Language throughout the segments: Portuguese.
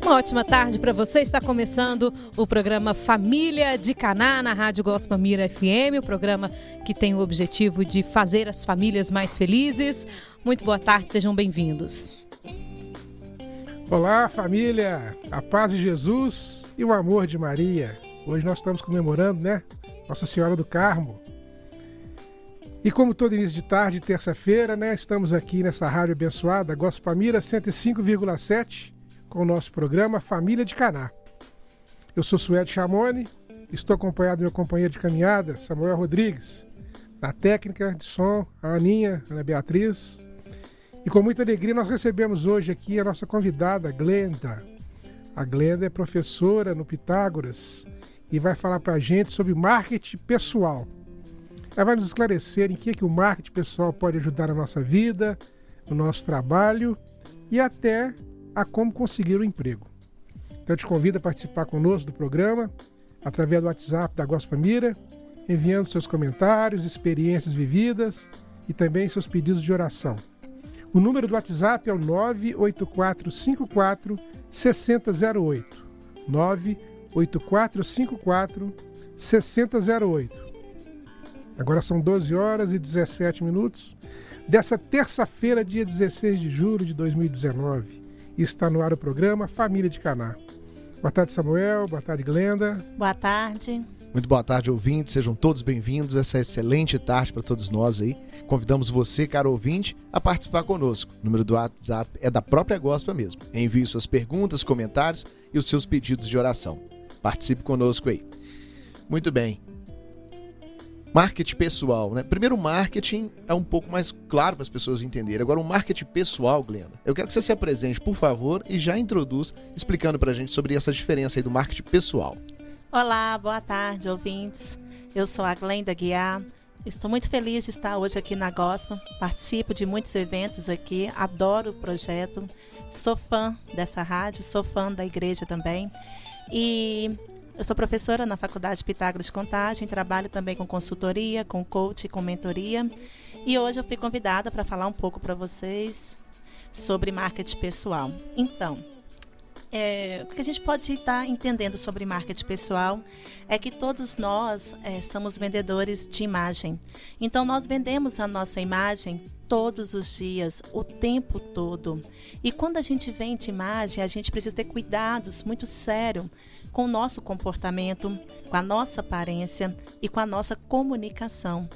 Uma ótima tarde para você. Está começando o programa Família de Caná na Rádio Gospel Mira FM, o programa que tem o objetivo de fazer as famílias mais felizes. Muito boa tarde, sejam bem-vindos. Olá, família! A paz de Jesus e o amor de Maria. Hoje nós estamos comemorando, Nossa Senhora do Carmo. E como todo início de tarde, terça-feira, estamos aqui nessa rádio abençoada, Gospel Mira 105,7, com o nosso programa Família de Caná. Eu sou Suede Chamoni, estou acompanhado do meu companheiro de caminhada, Samuel Rodrigues, na técnica de som, a Aninha, Ana Beatriz. E com muita alegria nós recebemos hoje aqui a nossa convidada, Glenda. A Glenda é professora no Pitágoras e vai falar para a gente sobre marketing pessoal. Ela vai nos esclarecer em que o marketing pessoal pode ajudar na nossa vida, no nosso trabalho e até a como conseguir o emprego. Então eu te convido a participar conosco do programa através do WhatsApp da Gospel Mira, enviando seus comentários, experiências vividas e também seus pedidos de oração. O número do WhatsApp é o 98454 6008. 98454 6008. Agora são 12 horas e 17 minutos dessa terça-feira, dia 16 de julho de 2019. E está no ar o programa Família de Caná. Boa tarde, Samuel. Boa tarde, Glenda. Boa tarde. Muito boa tarde, ouvintes. Sejam todos bem-vindos a essa excelente tarde para todos nós aí. Convidamos você, caro ouvinte, a participar conosco. O número do WhatsApp é da própria Gospel mesmo. Envie suas perguntas, comentários e os seus pedidos de oração. Participe conosco aí. Muito bem. Marketing pessoal, Primeiro, o marketing é um pouco mais claro para as pessoas entenderem. Agora, o marketing pessoal, Glenda, eu quero que você se apresente, por favor, e já introduz, explicando para a gente sobre essa diferença aí do marketing pessoal. Olá, boa tarde, ouvintes. Eu sou a Glenda Guiar. Estou muito feliz de estar hoje aqui na Gospel. Participo de muitos eventos aqui, adoro o projeto. Sou fã dessa rádio, sou fã da igreja também. E eu sou professora na Faculdade Pitágoras de Contagem, trabalho também com consultoria, com coach, com mentoria. E hoje eu fui convidada para falar um pouco para vocês sobre marketing pessoal. Então, o que a gente pode estar entendendo sobre marketing pessoal é que todos nós somos vendedores de imagem. Então, nós vendemos a nossa imagem todos os dias, o tempo todo. E quando a gente vende imagem, a gente precisa ter cuidados muito sérios com o nosso comportamento, com a nossa aparência e com a nossa comunicação.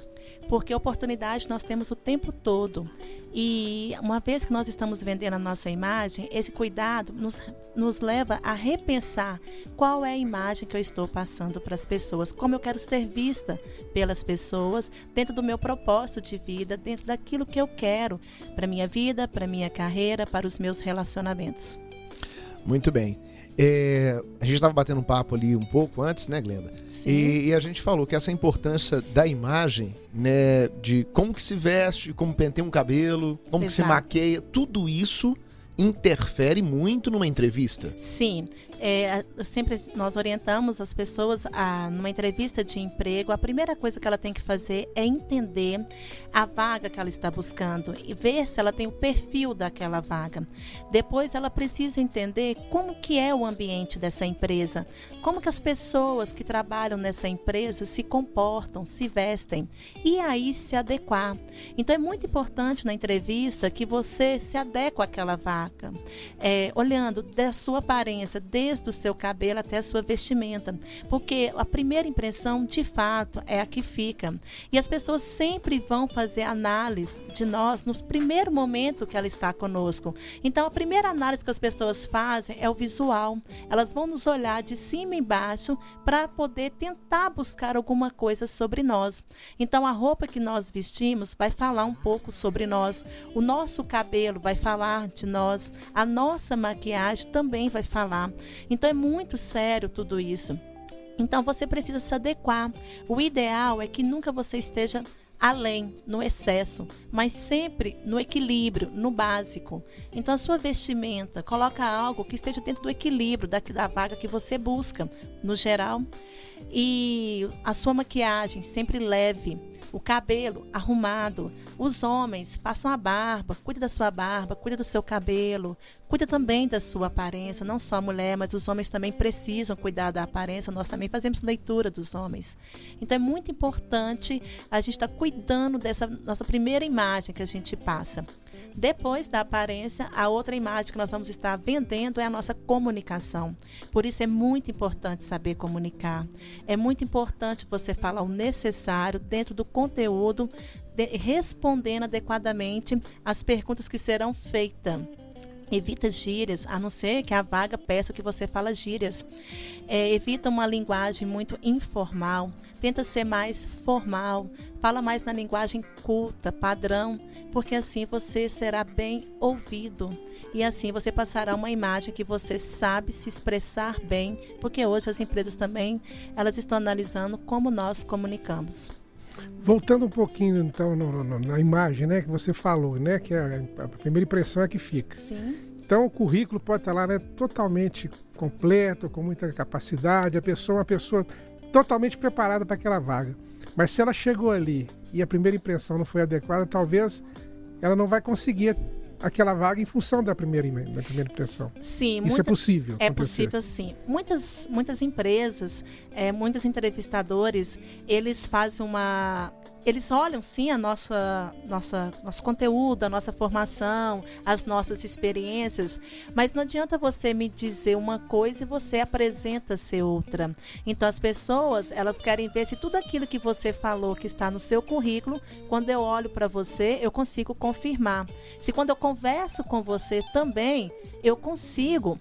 Porque oportunidade nós temos o tempo todo. E uma vez que nós estamos vendendo a nossa imagem, esse cuidado nos leva a repensar qual é a imagem que eu estou passando para as pessoas, como eu quero ser vista pelas pessoas, dentro do meu propósito de vida, dentro daquilo que eu quero para a minha vida, para a minha carreira, para os meus relacionamentos. Muito bem. A gente estava batendo um papo ali um pouco antes, Glenda? Sim. E a gente falou que essa importância da imagem, de como que se veste, como penteia um cabelo, como que se maqueia, tudo isso interfere muito numa entrevista? Sim, sempre nós orientamos as pessoas numa entrevista de emprego, a primeira coisa que ela tem que fazer é entender a vaga que ela está buscando e ver se ela tem o perfil daquela vaga. Depois ela precisa entender como que é o ambiente dessa empresa, como que as pessoas que trabalham nessa empresa se comportam, se vestem e aí se adequar. Então é muito importante na entrevista que você se adeque àquela vaga. Olhando da sua aparência, desde o seu cabelo até a sua vestimenta, porque a primeira impressão, de fato, é a que fica. E as pessoas sempre vão fazer análise de nós no primeiro momento que ela está conosco. Então, a primeira análise que as pessoas fazem é o visual. Elas vão nos olhar de cima e embaixo para poder tentar buscar alguma coisa sobre nós. Então, a roupa que nós vestimos vai falar um pouco sobre nós. O nosso cabelo vai falar de nós. A nossa maquiagem também vai falar. Então é muito sério tudo isso. Então você precisa se adequar. O ideal é que nunca você esteja além, no excesso, mas sempre no equilíbrio, no básico. Então a sua vestimenta, coloca algo que esteja dentro do equilíbrio da vaga que você busca, no geral. E a sua maquiagem sempre leve, o cabelo arrumado. Os homens, façam a barba, cuide da sua barba, cuide do seu cabelo, cuida também da sua aparência, não só a mulher, mas os homens também precisam cuidar da aparência, nós também fazemos leitura dos homens. Então é muito importante a gente estar cuidando dessa nossa primeira imagem que a gente passa. Depois da aparência, a outra imagem que nós vamos estar vendendo é a nossa comunicação. Por isso é muito importante saber comunicar. É muito importante você falar o necessário dentro do conteúdo, respondendo adequadamente as perguntas que serão feitas. Evita gírias, a não ser que a vaga peça que você fala gírias. Evita uma linguagem muito informal. Tenta ser mais formal. Fala mais na linguagem culta, padrão, porque assim você será bem ouvido. E assim você passará uma imagem que você sabe se expressar bem, porque hoje as empresas também elas estão analisando como nós comunicamos. Voltando um pouquinho, então, na imagem, né, que você falou, né, que a primeira impressão é que fica. Sim. Então, o currículo pode estar lá, né, totalmente completo, com muita capacidade, a pessoa é uma pessoa totalmente preparada para aquela vaga. Mas se ela chegou ali e a primeira impressão não foi adequada, talvez ela não vai conseguir aquela vaga em função da primeira impressão. Sim, isso é possível. É possível, sim. Muitas empresas, muitos entrevistadores, eles fazem eles olham sim nosso conteúdo, a nossa formação, as nossas experiências, mas não adianta você me dizer uma coisa e você apresenta ser outra. Então as pessoas, elas querem ver se tudo aquilo que você falou que está no seu currículo, quando eu olho para você, eu consigo confirmar. Se quando eu converso com você também, eu consigo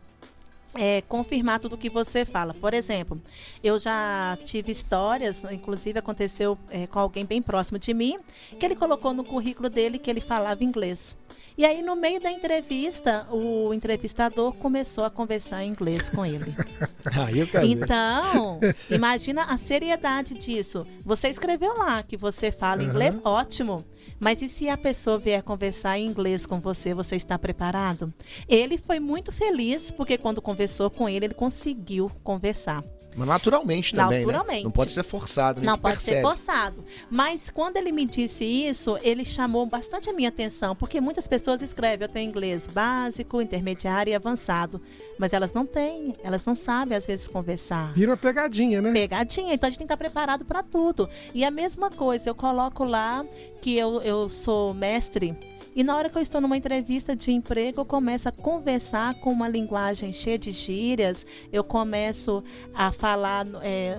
confirmar tudo o que você fala. Por exemplo, eu já tive histórias, inclusive aconteceu com alguém bem próximo de mim, que ele colocou no currículo dele que ele falava inglês. E aí, no meio da entrevista, o entrevistador começou a conversar em inglês com ele. Então, imagina a seriedade disso. Você escreveu lá que você fala inglês, ótimo. Mas e se a pessoa vier conversar em inglês com você, você está preparado? Ele foi muito feliz, porque quando conversou com ele, ele conseguiu conversar. Mas naturalmente também, naturalmente. Né? Não pode ser forçado, Não pode ser forçado. Mas quando ele me disse isso, ele chamou bastante a minha atenção, porque muitas pessoas escrevem, eu tenho inglês básico, intermediário e avançado, mas elas não têm, elas não sabem às vezes conversar. Vira uma pegadinha, né? Pegadinha, então a gente tem que estar preparado para tudo. E a mesma coisa, eu coloco lá que eu sou mestre. E na hora que eu estou numa entrevista de emprego, eu começo a conversar com uma linguagem cheia de gírias, eu começo a falar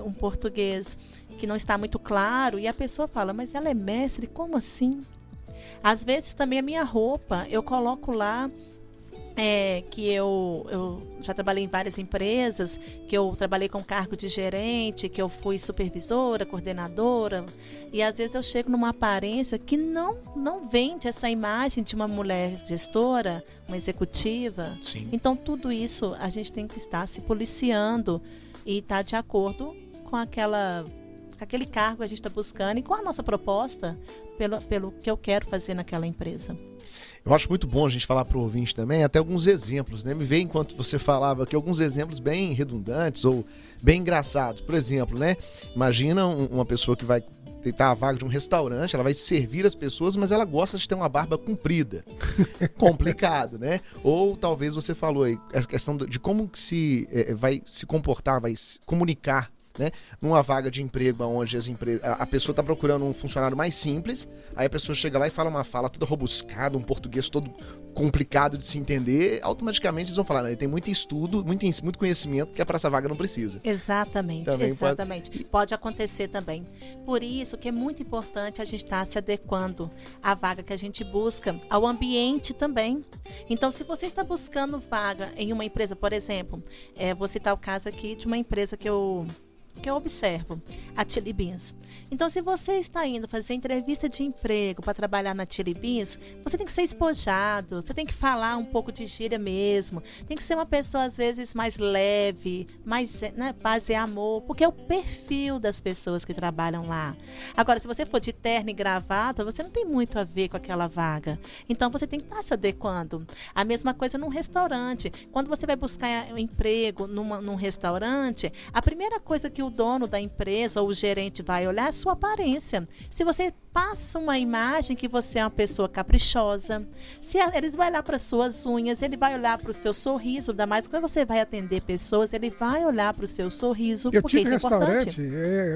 um português que não está muito claro, e a pessoa fala, mas ela é mestre? Como assim? Às vezes também a minha roupa, eu coloco lá que eu já trabalhei em várias empresas, que eu trabalhei com cargo de gerente, que eu fui supervisora, coordenadora, e às vezes eu chego numa aparência que não vende essa imagem de uma mulher gestora, uma executiva. Sim. Então tudo isso a gente tem que estar se policiando e estar de acordo com aquele cargo que a gente está buscando e com a nossa proposta pelo que eu quero fazer naquela empresa. Eu acho muito bom a gente falar para o ouvinte também, até alguns exemplos, né? Me veio enquanto você falava aqui alguns exemplos bem redundantes ou bem engraçados. Por exemplo, né? Imagina uma pessoa que vai tentar a vaga de um restaurante, ela vai servir as pessoas, mas ela gosta de ter uma barba comprida. Complicado, né? Ou talvez você falou aí, a questão de como que vai se comportar, vai se comunicar, né? Numa vaga de emprego onde a pessoa está procurando um funcionário mais simples, aí a pessoa chega lá e fala uma fala toda robuscada, um português todo complicado de se entender, automaticamente eles vão falar, ele tem muito estudo, muito conhecimento, que é para essa vaga não precisa. Exatamente, também exatamente. Pode acontecer também. Por isso que é muito importante a gente estar se adequando à vaga que a gente busca, ao ambiente também. Então, se você está buscando vaga em uma empresa, por exemplo, vou citar o caso aqui de uma empresa que eu observo, a Chili Beans. Então, se você está indo fazer entrevista de emprego para trabalhar na Chili Beans, você tem que ser espojado, você tem que falar um pouco de gíria mesmo, tem que ser uma pessoa, às vezes, mais leve, mais, paz e amor, porque é o perfil das pessoas que trabalham lá. Agora, se você for de terno e gravata, você não tem muito a ver com aquela vaga. Então, você tem que estar se adequando. A mesma coisa num restaurante. Quando você vai buscar um emprego num restaurante, a primeira coisa que o dono da empresa ou o gerente vai olhar é a sua aparência. Se você passa uma imagem que você é uma pessoa caprichosa. Se eles vai olhar para suas unhas, ele vai olhar para o seu sorriso, ainda mais quando você vai atender pessoas, ele vai olhar para o seu sorriso, porque isso é importante.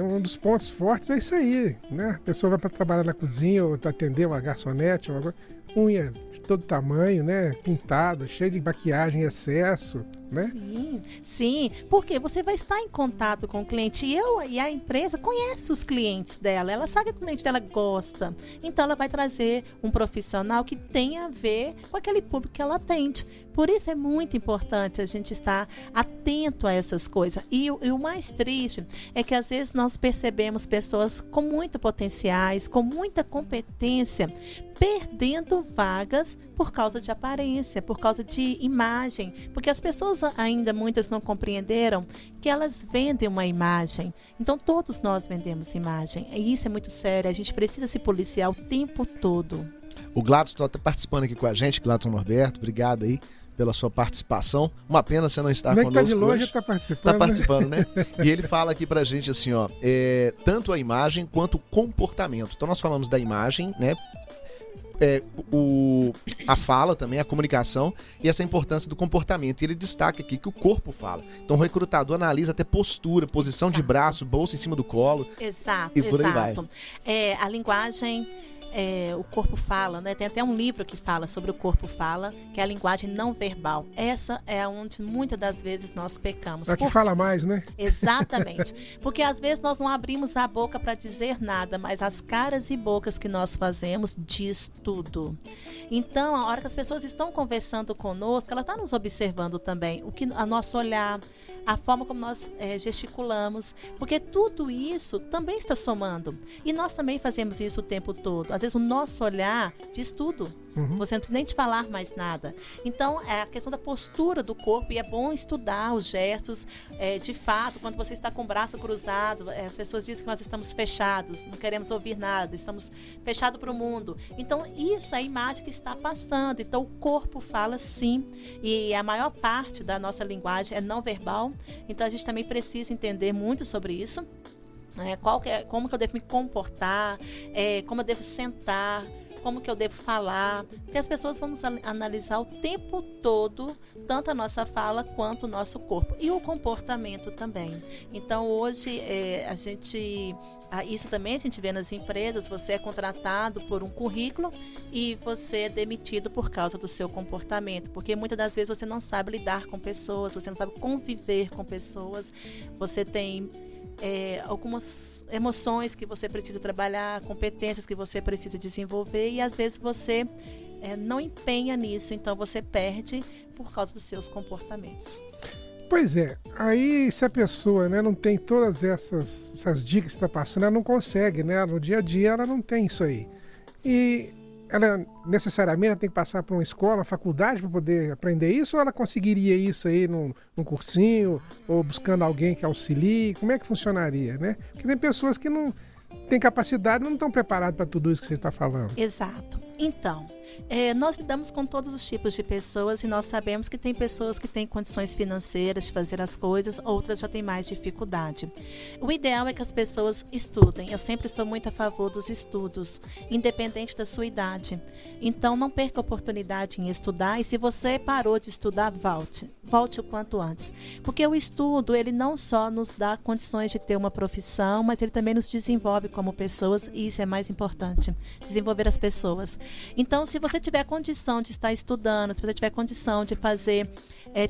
Um dos pontos fortes é isso aí, né? A pessoa vai para trabalhar na cozinha ou atender uma garçonete, unha de todo tamanho, né? Pintada, cheia de maquiagem em excesso, né? Sim, porque você vai estar em contato com o cliente e a empresa conhece os clientes dela, ela sabe que o cliente dela gosta, então ela vai trazer um profissional que tenha a ver com aquele público que ela atende. Por isso é muito importante a gente estar atento a essas coisas. E o mais triste é que às vezes nós percebemos pessoas com muito potenciais, com muita competência, perdendo vagas por causa de aparência, por causa de imagem. Porque as pessoas ainda, muitas não compreenderam que elas vendem uma imagem. Então todos nós vendemos imagem. E isso é muito sério, a gente precisa se policiar o tempo todo. O Gladson está participando aqui com a gente, Gladson Norberto, obrigado aí pela sua participação. Uma pena você não estar conosco tá de longe, hoje. Está participando. Está participando, né? E ele fala aqui pra gente assim, ó, tanto a imagem quanto o comportamento. Então nós falamos da imagem, né? A fala também, a comunicação e essa importância do comportamento. E ele destaca aqui que o corpo fala. Então o recrutador analisa até postura, posição de braço, bolsa em cima do colo. Exato, e por aí vai. A linguagem... o corpo fala, né? Tem até um livro que fala sobre o corpo fala, que é a linguagem não verbal. Essa é onde muitas das vezes nós pecamos. Que fala mais, né? Exatamente. Porque às vezes nós não abrimos a boca para dizer nada, mas as caras e bocas que nós fazemos diz tudo. Então, a hora que as pessoas estão conversando conosco, ela está nos observando também. A nosso olhar, a forma como nós gesticulamos, porque tudo isso também está somando. E nós também fazemos isso o tempo todo. Às vezes o nosso olhar diz tudo. Você não precisa nem te falar mais nada. Então, é a questão da postura do corpo, e é bom estudar os gestos. De fato, quando você está com o braço cruzado, as pessoas dizem que nós estamos fechados, não queremos ouvir nada, estamos fechados para o mundo. Então, isso é a imagem que está passando. Então, o corpo fala sim. E a maior parte da nossa linguagem é não verbal. Então, a gente também precisa entender muito sobre isso. Como que eu devo me comportar, como eu devo sentar, como que eu devo falar, porque as pessoas vão nos analisar o tempo todo, tanto a nossa fala quanto o nosso corpo e o comportamento também. Então hoje isso também a gente vê nas empresas, você é contratado por um currículo e você é demitido por causa do seu comportamento, porque muitas das vezes você não sabe lidar com pessoas, você não sabe conviver com pessoas, você tem algumas emoções que você precisa trabalhar, competências que você precisa desenvolver, e às vezes você não empenha nisso, então você perde por causa dos seus comportamentos. Pois é, aí se a pessoa, né, não tem todas essas dicas que está passando, ela não consegue, né? No dia a dia ela não tem isso aí. E ela necessariamente tem que passar por uma escola, uma faculdade para poder aprender isso, ou ela conseguiria isso aí num cursinho, ou buscando alguém que auxilie? Como é que funcionaria, né? Porque tem pessoas que não têm capacidade, não estão preparadas para tudo isso que você está falando. Exato. Então, nós lidamos com todos os tipos de pessoas e nós sabemos que tem pessoas que têm condições financeiras de fazer as coisas, outras já têm mais dificuldade. O ideal é que as pessoas estudem. Eu sempre estou muito a favor dos estudos, independente da sua idade. Então, não perca a oportunidade em estudar, e se você parou de estudar, volte o quanto antes. Porque o estudo, ele não só nos dá condições de ter uma profissão, mas ele também nos desenvolve como pessoas, e isso é mais importante, desenvolver as pessoas. Então, se você tiver condição de estar estudando, se você tiver condição de fazer,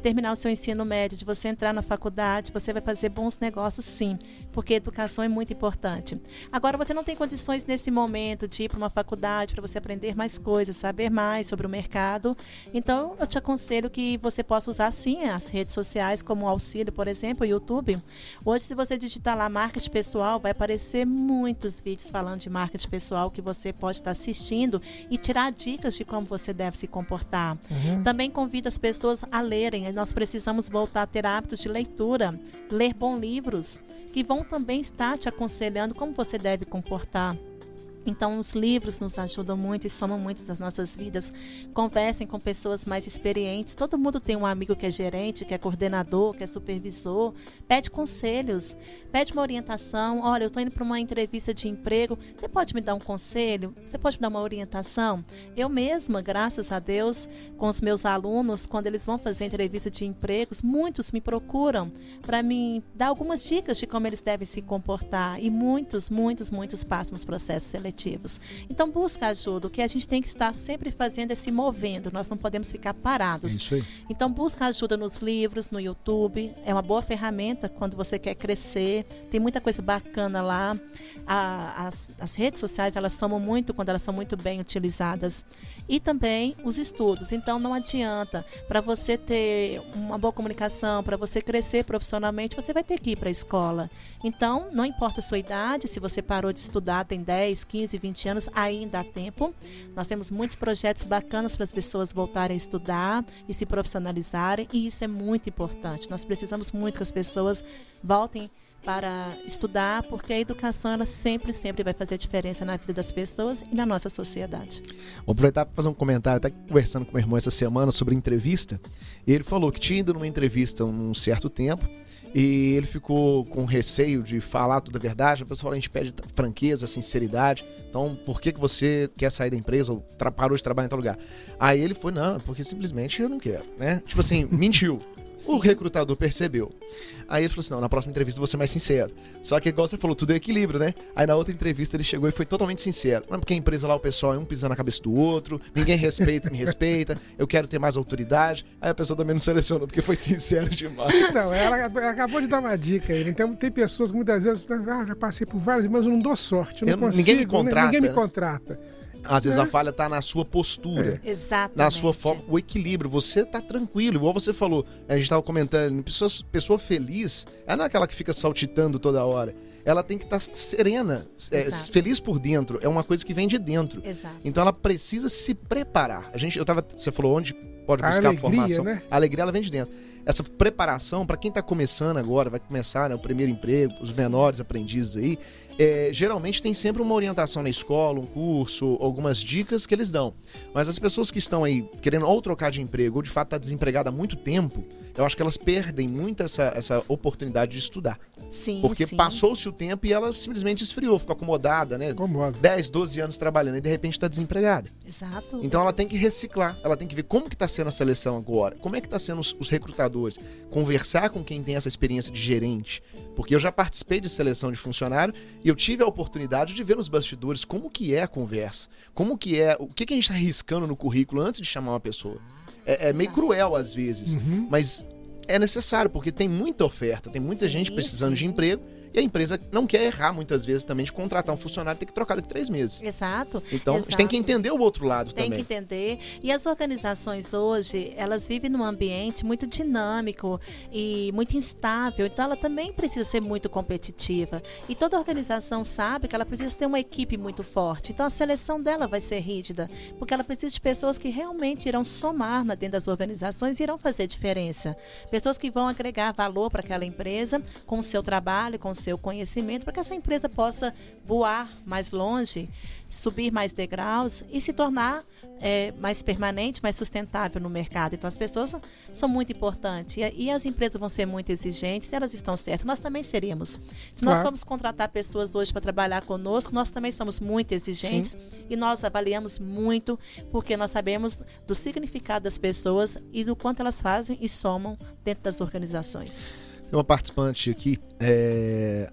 terminar o seu ensino médio, de você entrar na faculdade, você vai fazer bons negócios, sim, porque educação é muito importante. Agora, você não tem condições nesse momento de ir para uma faculdade para você aprender mais coisas, saber mais sobre o mercado. Então, eu te aconselho que você possa usar, sim, as redes sociais como auxílio, por exemplo, o YouTube. Hoje, se você digitar lá marketing pessoal, vai aparecer muitos vídeos falando de marketing pessoal que você pode estar assistindo e tirar dicas de como você deve se comportar. Também convido as pessoas a lerem. Nós precisamos voltar a ter hábitos de leitura, ler bons livros, que vão também estar te aconselhando como você deve comportar. Então, os livros nos ajudam muito e somam muito das nossas vidas. Conversem com pessoas mais experientes. Todo mundo tem um amigo que é gerente, que é coordenador, que é supervisor. Pede conselhos, pede uma orientação. Olha, eu estou indo para uma entrevista de emprego. Você pode me dar um conselho? Você pode me dar uma orientação? Eu mesma, graças a Deus, com os meus alunos, quando eles vão fazer entrevista de empregos, muitos me procuram para me dar algumas dicas de como eles devem se comportar. E muitos passam os processos seletivos. Então, busca ajuda. O que a gente tem que estar sempre fazendo é se movendo. Nós não podemos ficar parados. Isso aí. Então, busca ajuda nos livros, no YouTube. É uma boa ferramenta quando você quer crescer. Tem muita coisa bacana lá. As redes sociais, elas somam muito quando elas são muito bem utilizadas. E também os estudos. Então, não adianta. Para você ter uma boa comunicação, para você crescer profissionalmente, você vai ter que ir para a escola. Então, não importa a sua idade, se você parou de estudar, tem 10, 15, 20 anos, ainda há tempo. Nós temos muitos projetos bacanas para as pessoas voltarem a estudar e se profissionalizarem, e isso é muito importante. Nós precisamos muito que as pessoas voltem para estudar, porque a educação, ela sempre vai fazer diferença na vida das pessoas e na nossa sociedade. Vou aproveitar para fazer um comentário, até conversando com meu irmão essa semana sobre entrevista. Ele falou que tinha ido numa entrevista um certo tempo, e ele ficou com receio de falar toda a verdade. A pessoa falou, a gente pede franqueza, sinceridade. Então, por que você quer sair da empresa ou parou de trabalhar em tal lugar? Aí ele foi, não, porque simplesmente eu não quero, né? Tipo assim, mentiu. O recrutador percebeu. Aí ele falou assim, não, na próxima entrevista eu vou ser mais sincero. Só que igual você falou, tudo é equilíbrio, né? Aí na outra entrevista ele chegou e foi totalmente sincero. Não, porque a empresa lá, o pessoal é um pisando na cabeça do outro, ninguém me respeita, eu quero ter mais autoridade. Aí a pessoa também não selecionou, porque foi sincero demais. Não, ela acabou de dar uma dica aí. Então, tem pessoas que muitas vezes, já passei por várias, mas eu não dou sorte, eu não consigo. Ninguém me contrata. Ninguém me contrata. Às vezes a falha está na sua postura, Exatamente. na sua forma, o equilíbrio. Você está tranquilo, igual você falou. A gente estava comentando, pessoa feliz, ela não é aquela que fica saltitando toda hora. Ela tem que estar serena, feliz por dentro. É uma coisa que vem de dentro. Exato. Então ela precisa se preparar. Você falou onde pode buscar a formação. Né? A alegria, ela vem de dentro. Essa preparação, para quem está começando agora, vai começar, né, o primeiro emprego, os menores aprendizes aí, geralmente tem sempre uma orientação na escola, um curso, algumas dicas que eles dão. Mas as pessoas que estão aí querendo ou trocar de emprego ou de fato estar desempregada há muito tempo, eu acho que elas perdem muito essa oportunidade de estudar. Sim, porque sim. Passou-se o tempo e ela simplesmente esfriou, ficou acomodada, né? Acomoda. 10, 12 anos trabalhando e de repente está desempregada. Exato. Então ela tem que reciclar, ela tem que ver como que está sendo a seleção agora, como é que está sendo os recrutadores, conversar com quem tem essa experiência de gerente, porque eu já participei de seleção de funcionário e eu tive a oportunidade de ver nos bastidores como que é a conversa, como que é, o que a gente está arriscando no currículo antes de chamar uma pessoa. É meio cruel às vezes, mas é necessário, porque tem muita oferta, tem muita gente precisando de emprego. E a empresa não quer errar muitas vezes também de contratar um funcionário e ter que trocar daqui a 3 meses. Exato. Então, a gente tem que entender o outro lado também. Tem que entender. E as organizações hoje, elas vivem num ambiente muito dinâmico e muito instável. Então, ela também precisa ser muito competitiva. E toda organização sabe que ela precisa ter uma equipe muito forte. Então, a seleção dela vai ser rígida, porque ela precisa de pessoas que realmente irão somar dentro das organizações e irão fazer diferença. Pessoas que vão agregar valor para aquela empresa com o seu trabalho, com o seu conhecimento, para que essa empresa possa voar mais longe, subir mais degraus e se tornar mais permanente, mais sustentável no mercado. Então, as pessoas são muito importantes e as empresas vão ser muito exigentes, se elas estão certas, nós também seremos. Se nós formos contratar pessoas hoje para trabalhar conosco, nós também somos muito exigentes. Sim. E nós avaliamos muito, porque nós sabemos do significado das pessoas e do quanto elas fazem e somam dentro das organizações. Tem uma participante aqui, é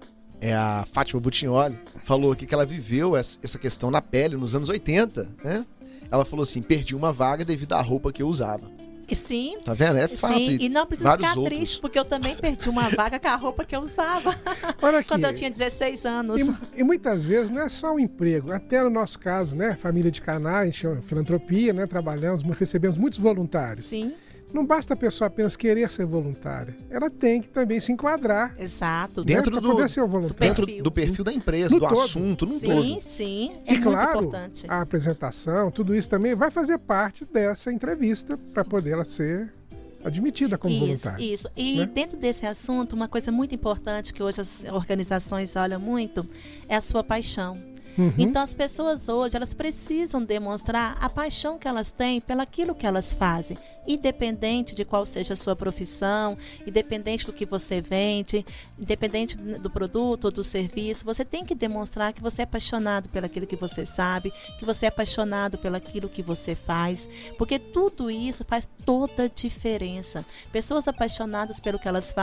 a Fátima Butignoli, falou aqui que ela viveu essa questão na pele nos anos 80, né? Ela falou assim, perdi uma vaga devido à roupa que eu usava. Sim. Tá vendo? É fato. Sim, e não precisa ficar outros. triste, porque eu também perdi uma vaga com a roupa que eu usava. Olha aqui, quando eu tinha 16 anos. E muitas vezes não é só o emprego, até no nosso caso, né? Família de Caná, a gente chama filantropia, né? Trabalhamos, recebemos muitos voluntários. Sim. Não basta a pessoa apenas querer ser voluntária. Ela tem que também se enquadrar. Exato. Dentro poder ser voluntário. Dentro do perfil da empresa, do assunto, num todo. Sim, é muito claro, importante. A apresentação, tudo isso também vai fazer parte dessa entrevista para poder ela ser admitida como voluntária. Isso. E dentro desse assunto, uma coisa muito importante que hoje as organizações olham muito é a sua paixão. Então as pessoas hoje, elas precisam demonstrar a paixão que elas têm pelaquilo que elas fazem, independente de qual seja a sua profissão, independente do que você vende, independente do produto ou do serviço, você tem que demonstrar que você é apaixonado pelaquilo que você sabe, que você é apaixonado pelaquilo que você faz, porque tudo isso faz toda a diferença. Pessoas apaixonadas pelo que elas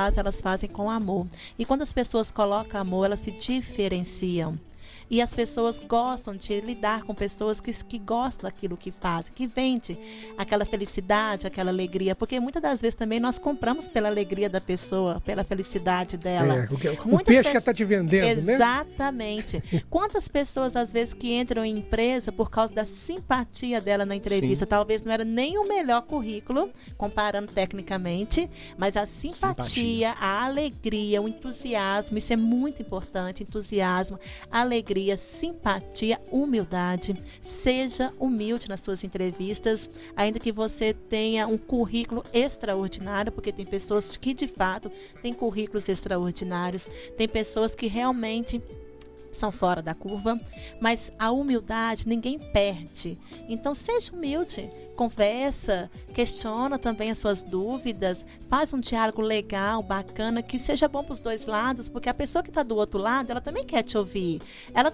fazem com amor. E quando as pessoas colocam amor, elas se diferenciam. E as pessoas gostam de lidar com pessoas que gostam daquilo que fazem, que vende aquela felicidade, aquela alegria. Porque muitas das vezes também nós compramos pela alegria da pessoa, pela felicidade dela. O peixe que está te vendendo, né? Exatamente. Quantas pessoas, às vezes, que entram em empresa por causa da simpatia dela na entrevista. Sim. Talvez não era nem o melhor currículo, comparando tecnicamente, mas a simpatia, a alegria, o entusiasmo, isso é muito importante. Entusiasmo, alegria, simpatia, humildade. Seja humilde nas suas entrevistas, ainda que você tenha um currículo extraordinário, porque tem pessoas que de fato têm currículos extraordinários, tem pessoas que realmente são fora da curva, mas a humildade ninguém perde. Então seja humilde, conversa, questiona também as suas dúvidas, faz um diálogo legal, bacana, que seja bom para os dois lados, porque a pessoa que está do outro lado, ela também quer te ouvir. Ela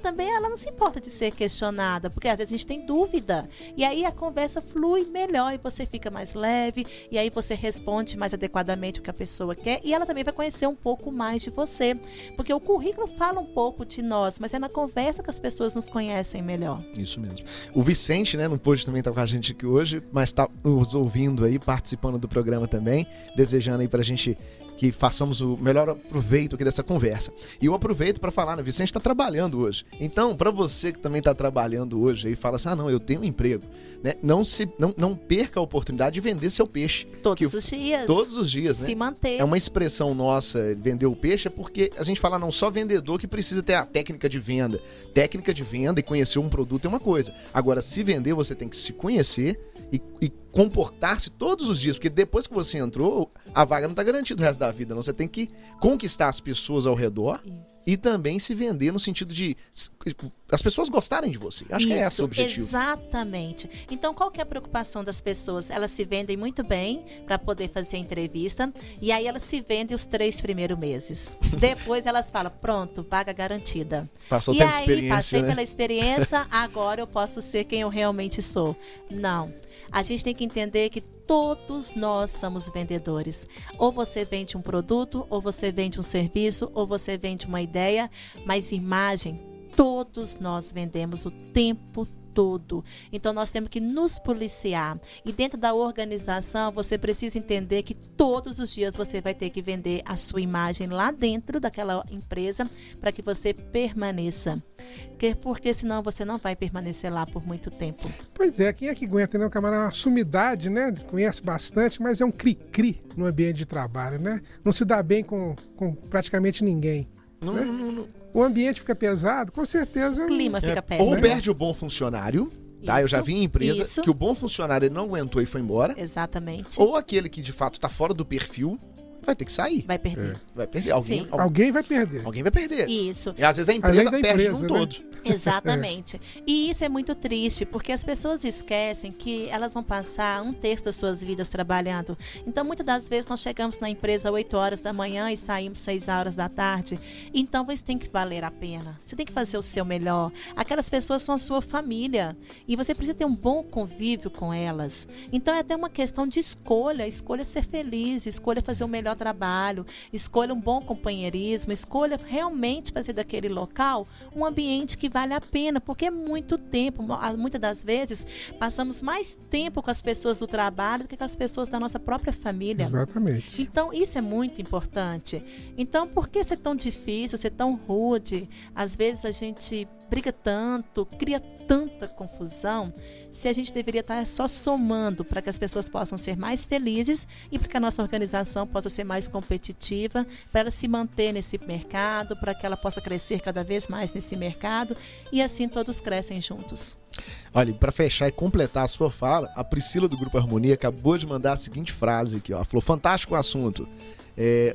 não se importa de ser questionada, porque às vezes a gente tem dúvida. E aí a conversa flui melhor e você fica mais leve, e aí você responde mais adequadamente o que a pessoa quer, e ela também vai conhecer um pouco mais de você. Porque o currículo fala um pouco de nós, mas é na conversa que as pessoas nos conhecem melhor. Isso mesmo. O Vicente, né, não pôde também estar com a gente aqui hoje, mas está nos ouvindo aí, participando do programa também, desejando aí pra gente que façamos o melhor proveito aqui dessa conversa. E eu aproveito para falar, né, Vicente está trabalhando hoje. Então, para você que também está trabalhando hoje e fala assim, não, eu tenho um emprego, né? Não perca a oportunidade de vender seu peixe. Todos os dias. Todos os dias, né? Se manter. É uma expressão nossa, vender o peixe, é porque a gente fala, não, só vendedor que precisa ter a técnica de venda. Técnica de venda e conhecer um produto é uma coisa. Agora, se vender, você tem que se conhecer e comportar-se todos os dias, porque depois que você entrou, a vaga não está garantida o resto da vida, não. Você tem que conquistar as pessoas ao redor e também se vender no sentido de as pessoas gostarem de você. Acho que é esse o objetivo. Exatamente. Então, qual que é a preocupação das pessoas? Elas se vendem muito bem para poder fazer a entrevista e aí elas se vendem os 3 primeiros meses. Depois elas falam, pronto, vaga garantida. Passou tempo de experiência, passei né? pela experiência, agora eu posso ser quem eu realmente sou. Não. A gente tem que entender que todos nós somos vendedores. Ou você vende um produto, ou você vende um serviço, ou você vende uma ideia, mas imagem, todos nós vendemos o tempo todo. Então nós temos que nos policiar. E dentro da organização, você precisa entender que todos os dias você vai ter que vender a sua imagem lá dentro daquela empresa para que você permaneça. Porque senão você não vai permanecer lá por muito tempo. Pois é, quem é que aguenta, né? O camarada é uma sumidade, né? Conhece bastante, mas é um cri-cri no ambiente de trabalho, né? Não se dá bem com praticamente ninguém. Não. O ambiente fica pesado, com certeza. O clima fica péssimo. Ou perde o bom funcionário, tá? Eu já vi em empresa que o bom funcionário ele não aguentou e foi embora. Exatamente. Ou aquele que de fato está fora do perfil, vai ter que sair. Vai perder. Vai perder. Alguém vai perder. Alguém vai perder. Isso. E às vezes a empresa perde um todo. Exatamente. E isso é muito triste, porque as pessoas esquecem que elas vão passar um terço das suas vidas trabalhando. Então, muitas das vezes, nós chegamos na empresa às 8 horas da manhã e saímos 6 horas da tarde. Então, isso tem que valer a pena. Você tem que fazer o seu melhor. Aquelas pessoas são a sua família. E você precisa ter um bom convívio com elas. Então, é até uma questão de escolha. Escolha ser feliz, escolha fazer o melhor trabalho, escolha um bom companheirismo, escolha realmente fazer daquele local um ambiente que vale a pena, porque é muito tempo, muitas das vezes passamos mais tempo com as pessoas do trabalho do que com as pessoas da nossa própria família. Exatamente. Então isso é muito importante. Então por que ser tão difícil, ser tão rude? Às vezes a gente briga tanto, cria tanta confusão, se a gente deveria estar só somando para que as pessoas possam ser mais felizes e para que a nossa organização possa ser mais competitiva, para ela se manter nesse mercado, para que ela possa crescer cada vez mais nesse mercado e assim todos crescem juntos. Olha, para fechar e completar a sua fala, a Priscila do Grupo Harmonia acabou de mandar a seguinte frase aqui, ó. Ela falou, fantástico o assunto.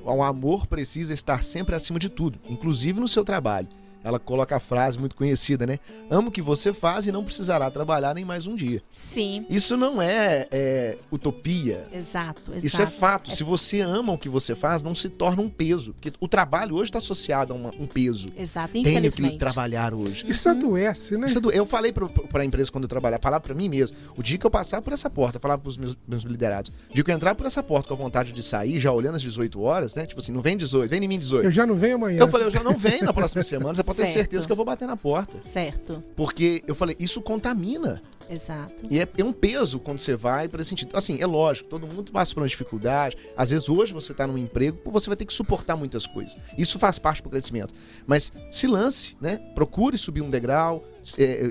O amor precisa estar sempre acima de tudo, inclusive no seu trabalho. ela coloca a frase muito conhecida, né? Amo o que você faz e não precisará trabalhar nem mais um dia. Sim. Isso não é utopia. Exato. Isso é fato. Se você ama o que você faz, não se torna um peso. Porque o trabalho hoje está associado a um peso. Exato, Tenho infelizmente. que trabalhar hoje. Isso adoece, né? Eu falei para a empresa quando eu trabalhava, falava para mim mesmo, o dia que eu passar por essa porta, falava para os meus liderados, o dia que eu entrar por essa porta com a vontade de sair, já olhando às 18 horas, né? Tipo assim, não vem 18, vem em mim 18. Eu já não venho amanhã. Eu falei, eu já não venho na próxima semana, você pode ter Certo. certeza que eu vou bater na porta. Certo. Porque eu falei, isso contamina. Exato. E é um peso quando você vai para esse sentido. Assim, é lógico, todo mundo passa por uma dificuldade. Às vezes hoje você tá num emprego, você vai ter que suportar muitas coisas. Isso faz parte do crescimento. Mas se lance, né? Procure subir um degrau,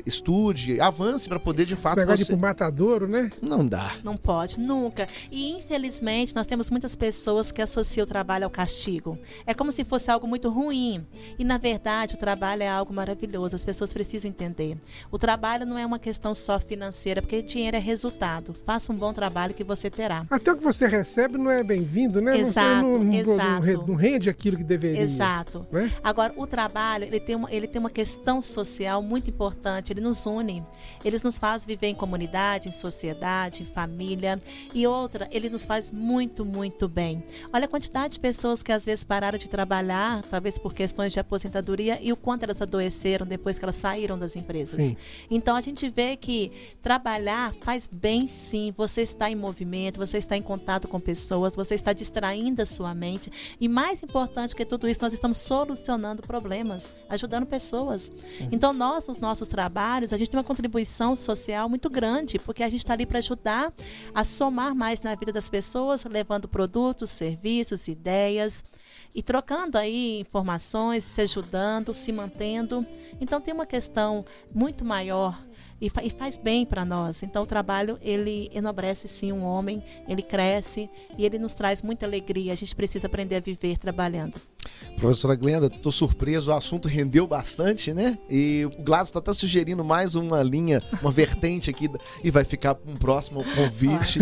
estude, avance para poder de Esse fato negócio de você... ir pro matadouro, né? Não dá. Não pode, nunca. E infelizmente nós temos muitas pessoas que associam o trabalho ao castigo. É como se fosse algo muito ruim. E na verdade o trabalho é algo maravilhoso. As pessoas precisam entender. O trabalho não é uma questão só financeira, porque dinheiro é resultado. Faça um bom trabalho que você terá. Até o que você recebe não é bem-vindo, né? Exato, Não rende aquilo que deveria. Exato. Né? Agora, o trabalho, ele tem uma questão social muito importante. Ele nos une. Ele nos faz viver em comunidade, em sociedade, em família. E outra, ele nos faz muito, muito bem. Olha a quantidade de pessoas que às vezes pararam de trabalhar, talvez por questões de aposentadoria, e o quanto elas adoeceram depois que elas saíram das empresas. Sim. Então, a gente vê que trabalhar faz bem, sim. Você está em movimento, você está em contato com pessoas, você está distraindo a sua mente. E mais importante que tudo isso, nós estamos solucionando problemas, ajudando pessoas. Então, nós, nos nossos trabalhos, a gente tem uma contribuição social muito grande, porque a gente está ali para ajudar a somar mais na vida das pessoas, levando produtos, serviços, ideias e trocando aí informações, se ajudando, se mantendo. Então, tem uma questão muito maior e faz bem para nós. Então, o trabalho, ele enobrece sim um homem, ele cresce e ele nos traz muita alegria. A gente precisa aprender a viver trabalhando. Professora Glenda, tô surpreso, o assunto rendeu bastante, né? E o Gladson tá sugerindo mais uma linha, uma vertente aqui, e vai ficar um próximo convite,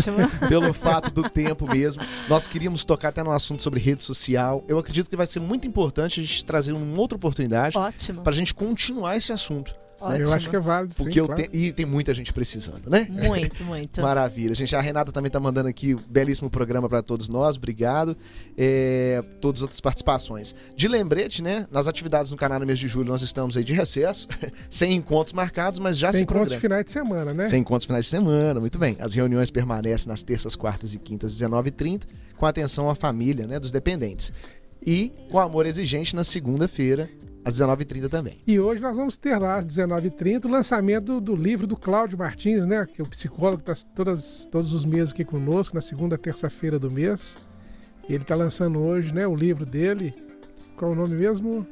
pelo fato do tempo mesmo. Nós queríamos tocar até no assunto sobre rede social. Eu acredito que vai ser muito importante a gente trazer uma outra oportunidade para a gente continuar esse assunto. Né? Eu acho que é válido, sim, porque claro. E tem muita gente precisando, né? Muito, muito. Maravilha. A Renata também tá mandando aqui um belíssimo programa para todos nós. Obrigado. Todas as outras participações. De lembrete, né? Nas atividades no canal no mês de julho nós estamos aí de recesso, sem encontros marcados, mas já sem se encontros programa. finais de semana, né? Sem encontros finais de semana, muito bem. As reuniões permanecem nas terças, quartas e quintas, 19h30, com atenção à família, né? Dos dependentes. E com amor exigente na segunda-feira, às 19h30 também. E hoje nós vamos ter lá, às 19h30, o lançamento do livro do Cláudio Martins, né? Que é o psicólogo que está todos os meses aqui conosco, na segunda terça-feira do mês. Ele está lançando hoje, né? O livro dele. Qual é o nome mesmo?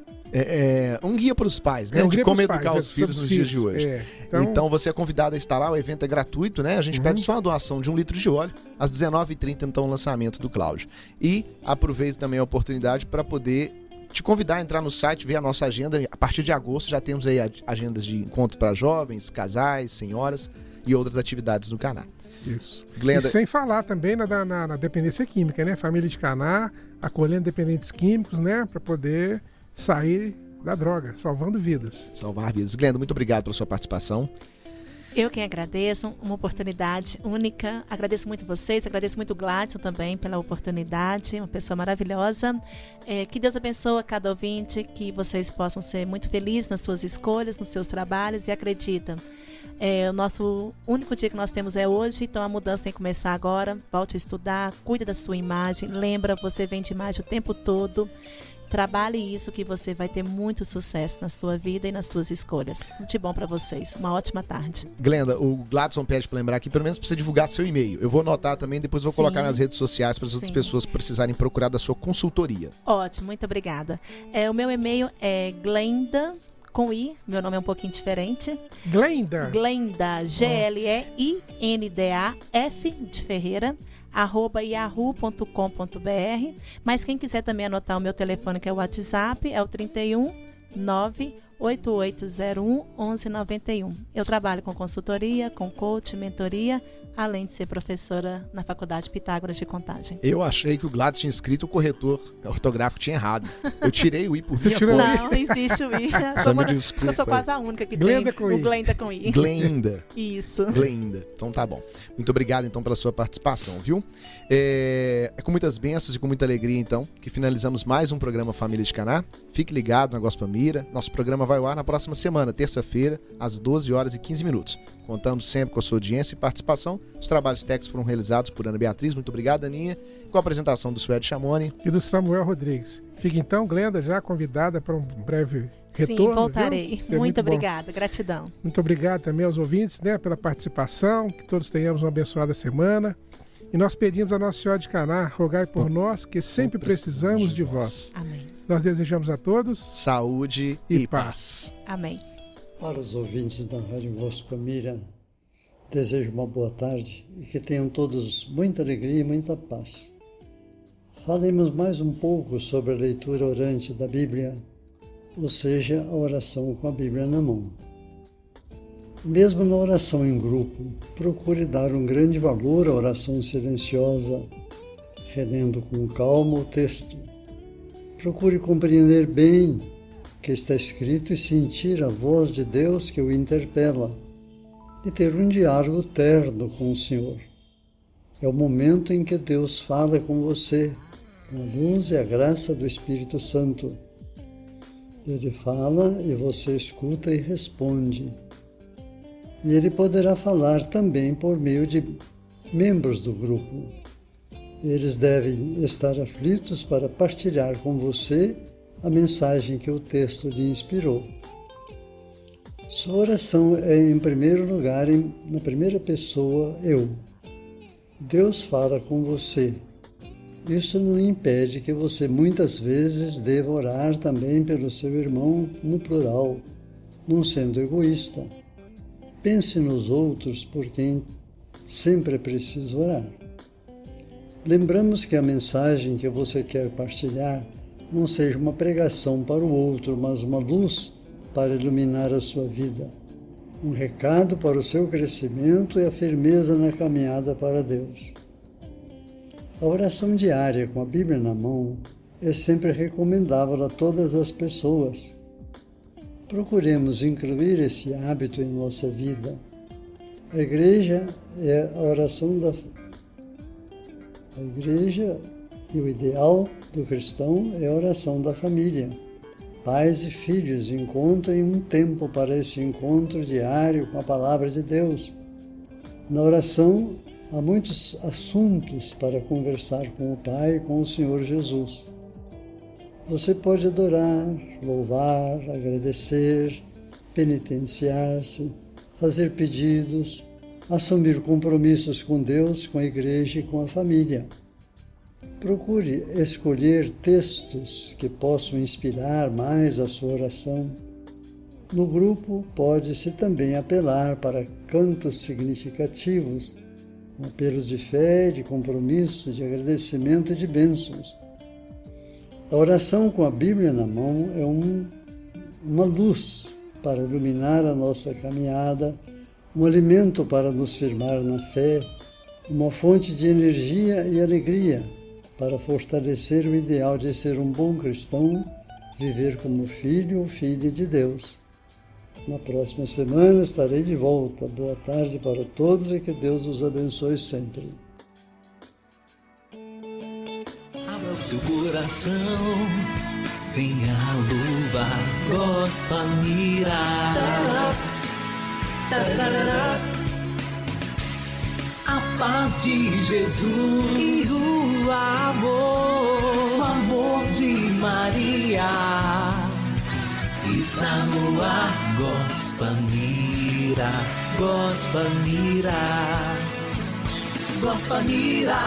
Um guia para os pais, né? De como educar os filhos nos dias de hoje. Então você é convidado a estar lá, o evento é gratuito, né? A gente pede só a doação de 1 litro de óleo, às 19h30, então, o lançamento do Cláudio. E aproveite também a oportunidade para poder te convidar a entrar no site, ver a nossa agenda. A partir de agosto já temos aí agendas de encontros para jovens, casais, senhoras e outras atividades do Caná. Isso. Glenda... E sem falar também na dependência química, né? Família de Caná, acolhendo dependentes químicos, né? Para poder sair da droga, salvando vidas. Salvar vidas. Glenda, muito obrigado pela sua participação. Eu quem agradeço, uma oportunidade única. Agradeço muito vocês, agradeço muito o Gladson também pela oportunidade, uma pessoa maravilhosa. Que Deus abençoe a cada ouvinte, que vocês possam ser muito felizes nas suas escolhas, nos seus trabalhos e acredita. O nosso único dia que nós temos é hoje, então a mudança tem que começar agora. Volte a estudar, cuide da sua imagem, lembra, você vende imagem o tempo todo. Trabalhe isso que você vai ter muito sucesso na sua vida e nas suas escolhas. Tudo de bom para vocês. Uma ótima tarde. Glenda, o Gladson pede para lembrar aqui, pelo menos para você divulgar seu e-mail. Eu vou anotar também, depois vou colocar nas redes sociais para as outras pessoas precisarem procurar da sua consultoria. Ótimo, muito obrigada. O meu e-mail é Glenda, com I, meu nome é um pouquinho diferente. Glenda, Glenda, F de Ferreira, @yahoo.com.br. Mas quem quiser também anotar o meu telefone, que é o WhatsApp, é o 31 9 8801-1191. Eu trabalho com consultoria, com coach, mentoria, além de ser professora na Faculdade Pitágoras de Contagem. Eu achei que o Gladys tinha escrito o corretor ortográfico tinha errado. Eu tirei o I por Você minha tirou o I? conta. Não, existe o I. Só me Acho que desculpa eu sou aí. quase a única que Glenda tem com I. o Glenda com I. Glenda. Isso. Glenda. Então tá bom. Muito obrigado então pela sua participação, viu? É com muitas bênçãos e com muita alegria então que finalizamos mais um programa Família de Caná. Fique ligado na Gospel Mira. Nosso programa vai ao ar na próxima semana, terça-feira, às 12h15. Contamos sempre com a sua audiência e participação. Os trabalhos técnicos foram realizados por Ana Beatriz. Muito obrigado, Aninha. Com a apresentação do Suede Chamoni E do Samuel Rodrigues. Fica então, Glenda, já convidada para um breve retorno. Sim, voltarei. Viu? Isso é Muito bom. obrigada, gratidão. Muito obrigado também aos ouvintes, né, pela participação. Que todos tenhamos uma abençoada semana. E nós pedimos a Nossa Senhora de Caná, rogai por nós, que sempre precisamos de vós. Amém. Nós desejamos a todos saúde E e paz. Amém. Para os ouvintes da Rádio Gospel Mira, desejo uma boa tarde e que tenham todos muita alegria e muita paz. Falemos mais um pouco sobre a leitura orante da Bíblia, ou seja, a oração com a Bíblia na mão. Mesmo na oração em grupo, procure dar um grande valor à oração silenciosa, relendo com calma o texto. Procure compreender bem o que está escrito e sentir a voz de Deus que o interpela, e ter um diálogo terno com o Senhor. É o momento em que Deus fala com você, com a luz e a graça do Espírito Santo. Ele fala e você escuta e responde. E ele poderá falar também por meio de membros do grupo. Eles devem estar aflitos para partilhar com você a mensagem que o texto lhe inspirou. Sua oração é, em primeiro lugar, na primeira pessoa, eu. Deus fala com você. Isso não impede que você muitas vezes deva orar também pelo seu irmão no plural, não sendo egoísta. Pense nos outros por quem sempre é preciso orar. Lembramos que a mensagem que você quer partilhar não seja uma pregação para o outro, mas uma luz para iluminar a sua vida. Um recado para o seu crescimento e a firmeza na caminhada para Deus. A oração diária com a Bíblia na mão é sempre recomendável a todas as pessoas. Procuremos incluir esse hábito em nossa vida. A igreja é a oração da... A igreja e o ideal do cristão é a oração da família. Pais e filhos encontrem um tempo para esse encontro diário com a palavra de Deus. Na oração, há muitos assuntos para conversar com o Pai e com o Senhor Jesus. Você pode adorar, louvar, agradecer, penitenciar-se, fazer pedidos, assumir compromissos com Deus, com a igreja e com a família. Procure escolher textos que possam inspirar mais a sua oração. No grupo, pode-se também apelar para cantos significativos, apelos de fé, de compromisso, de agradecimento e de bênçãos. A oração com a Bíblia na mão é uma luz para iluminar a nossa caminhada, um alimento para nos firmar na fé, uma fonte de energia e alegria para fortalecer o ideal de ser um bom cristão, viver como filho ou filha de Deus. Na próxima semana estarei de volta. Boa tarde para todos e que Deus os abençoe sempre. Abra o seu coração, venha louvar, Gospel Mira. A paz de Jesus e o amor de Maria. Está no ar, Gospel Mira, Gospel Mira, Gospel Mira.